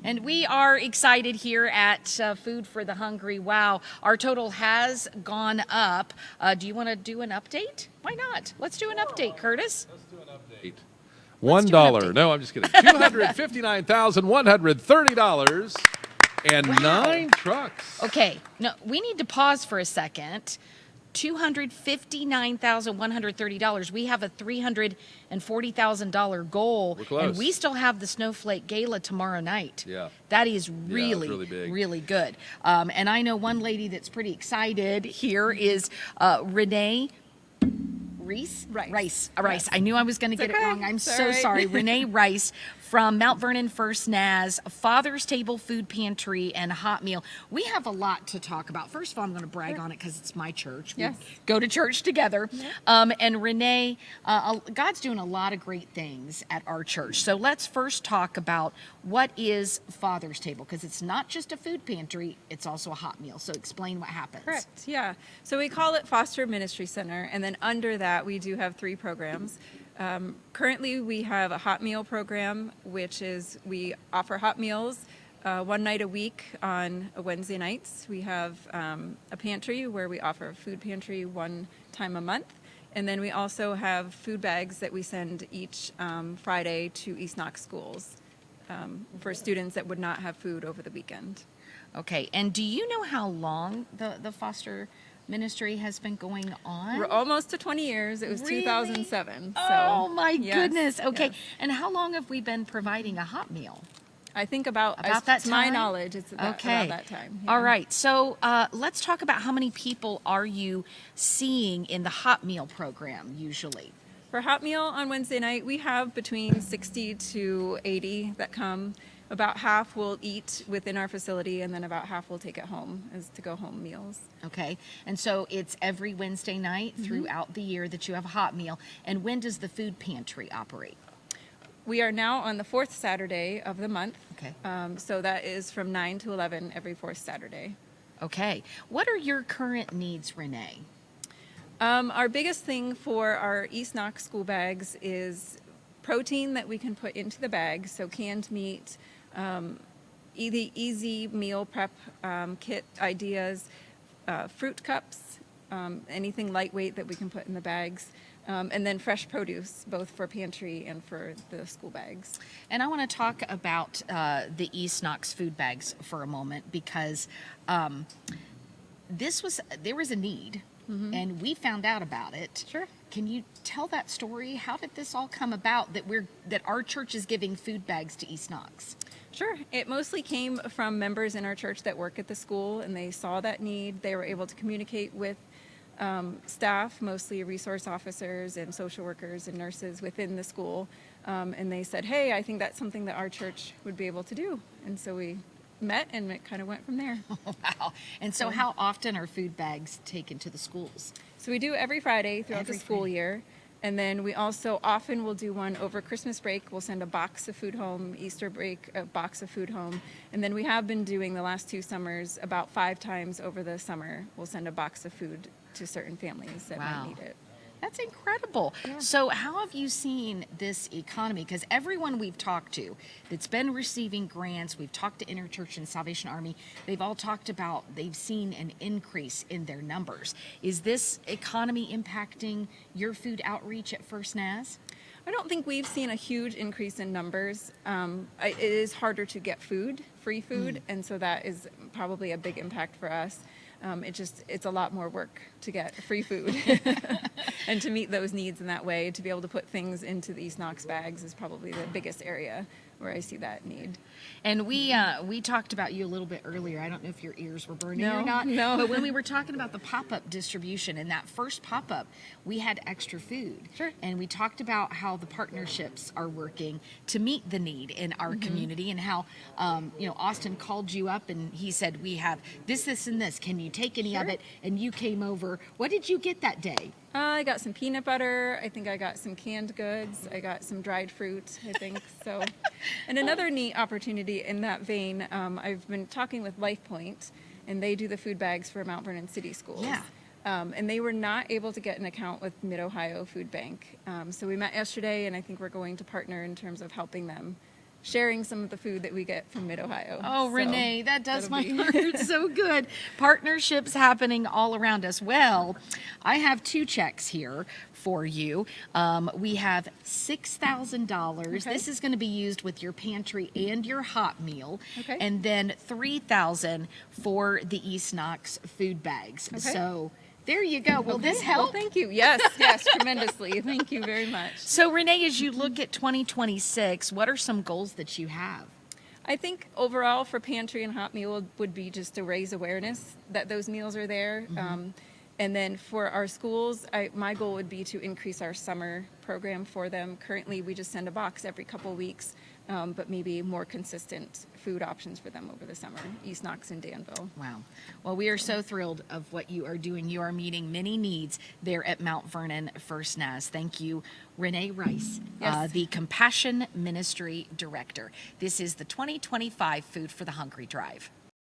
And we are excited here at Food for the Hungry. Wow, our total has gone up. Do you want to do an update? Why not? Let's do an update, Curtis. Let's do an update. $1. No, I'm just kidding. $259,130 and Wow. 9 trucks. Okay, no, we need to pause for a second. $259,130. We have a $340,000 goal. We're close. And we still have the Snowflake Gala tomorrow night. Yeah. That is it's really, really big. really good. And I know one lady that's pretty excited here is Renee Reiss? Reiss. Reiss. I knew I was going to get it wrong. I'm so sorry. Renee Reiss from Mount Vernon First Naz, Father's Table Food Pantry, and Hot Meal. We have a lot to talk about. First of all, I'm going to brag on it because it's my church. We go to church together. And Renee, God's doing a lot of great things at our church. So let's first talk about what is Father's Table, because it's not just a food pantry, it's also a hot meal. So explain what happens. Correct, yeah. So we call it Foster Ministry Center, and then under that we do have 3 programs. Currently we have a hot meal program, which is we offer hot meals one night a week on Wednesday nights. We have a pantry where we offer a food pantry one time a month. And then we also have food bags that we send each Friday to East Knox Schools for students that would not have food over the weekend. Okay, and do you know how long the foster ministry has been going on? We're almost to 20 years. It was Really? 2007. So, Oh my yes, goodness. Okay, yes. and how long have we been providing a hot meal? I think about that to my time? knowledge, it's about Okay. that time. All right, so let's talk about how many people are you seeing in the hot meal program usually? For hot meal on Wednesday night, we have between 60 to 80 that come. About half will eat within our facility, and then about half will take it home as to-go-home meals. Okay, and so it's every Wednesday night throughout the year that you have a hot meal. And when does the food pantry operate? We are now on the 4th Saturday of the month. Okay. So that is from 9 to 11 every 4th Saturday. Okay, what are your current needs, Renee? Our biggest thing for our East Knox school bags is protein that we can put into the bag, so canned meat, easy meal prep kit ideas, fruit cups, anything lightweight that we can put in the bags, and then fresh produce, both for pantry and for the school bags. And I want to talk about the East Knox food bags for a moment, because there was a need, and we found out about it. Sure. Can you tell that story? How did this all come about that our church is giving food bags to East Knox? Sure. It mostly came from members in our church that work at the school, and they saw that need. They were able to communicate with staff, mostly resource officers and social workers and nurses within the school, and they said, hey, I think that's something that our church would be able to do. And so we met, and it kind of went from there. Wow. And so how often are food bags taken to the schools? So we do every Friday throughout Every the school Friday. year. And then we also often will do one over Christmas break. We'll send a box of food home, Easter break, a box of food home. And then we have been doing the last 2 summers, about 5 times over the summer, we'll send a box of food to certain families that Wow. might need it. That's incredible. Yeah. So how have you seen this economy? Because everyone we've talked to that's been receiving grants, we've talked to Interchurch and Salvation Army, they've all talked about they've seen an increase in their numbers. Is this economy impacting your food outreach at First Naz? I don't think we've seen a huge increase in numbers. It is harder to get food, free food, and so that is probably a big impact for us. It's a lot more work to get free food and to meet those needs in that way. To be able to put things into the East Knox bags is probably the biggest area where I see that need. And we talked about you a little bit earlier. I don't know if your ears were burning No, or not. no. But when we were talking about the pop-up distribution, and that first pop-up, we had extra food. Sure. And we talked about how the partnerships are working to meet the need in our community, and how Austin called you up and he said, we have this, and this. Can you take any of Sure. it? And you came over. What did you get that day? I got some peanut butter. I think I got some canned goods. I got some dried fruit, I think. So, and another neat opportunity in that vein, I've been talking with LifePoint, and they do the food bags for Mount Vernon City Schools. Yeah. And they were not able to get an account with Mid-Ohio Food Bank. So we met yesterday, and I think we're going to partner in terms of helping them sharing some of the food that we get from Mid-Ohio. Oh, So Renee, that does that'll my be- heart so good. Partnerships happening all around us. Well, I have 2 checks here for you. We have $6,000. Okay. This is going to be used with your pantry and your hot meal. Okay. And then $3,000 for the East Knox food bags. Okay. So there you go. Will this Okay. help? Well, thank you. Yes, yes, tremendously. Thank you very much. So, Renee, as you look at 2026, what are some goals that you have? I think overall for pantry and hot meal would be just to raise awareness that those meals are there. And then for our schools, my goal would be to increase our summer program for them. Currently, we just send a box every couple weeks, but maybe more consistent food options for them over the summer, East Knox and Danville. Wow. Well, we are so thrilled of what you are doing. You are meeting many needs there at Mount Vernon First Naz. Thank you, Renee Reiss, Yes. the Compassion Ministry Director. This is the 2025 Food for the Hungry Drive.